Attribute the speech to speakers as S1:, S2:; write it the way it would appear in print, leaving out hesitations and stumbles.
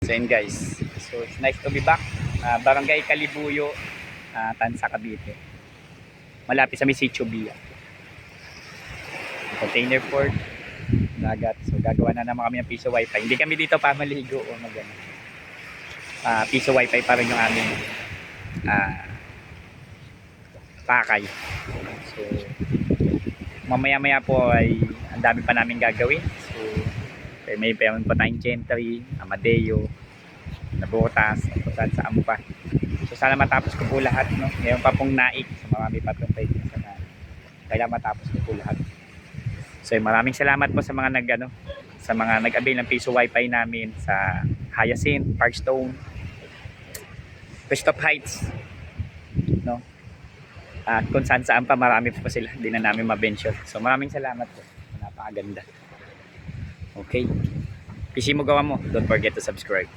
S1: So yun guys, so it's nice to be back. Barangay Kalibuyo, Tansa, Cavite. Malapit sa Sitio Villa. Container port, dagat. So gagawa na naman kami ng piso wifi. Hindi kami dito pa maligo o magano. Piso wifi pa rin yung aming pakay. So mamaya-maya po ay ang dami pa namin gagawin. So may meron pa tayong Gentry, Amadeo, Nabotas, Nabotas sa Ampa. So sana matapos ko po lahat, no? Ngayon pa pong naik, so marami pa itong pwede sa naik. Kailangan matapos ko po lahat. So maraming salamat po sa mga sa mga nag-avail ng piso wifi namin sa Hyacinth, Parkstone, Christoph Heights, no? At kung saan pa marami po sila, hindi na namin ma-mention. So maraming salamat po. Napakaganda. Okay. PC mo gawa mo. Don't forget to subscribe.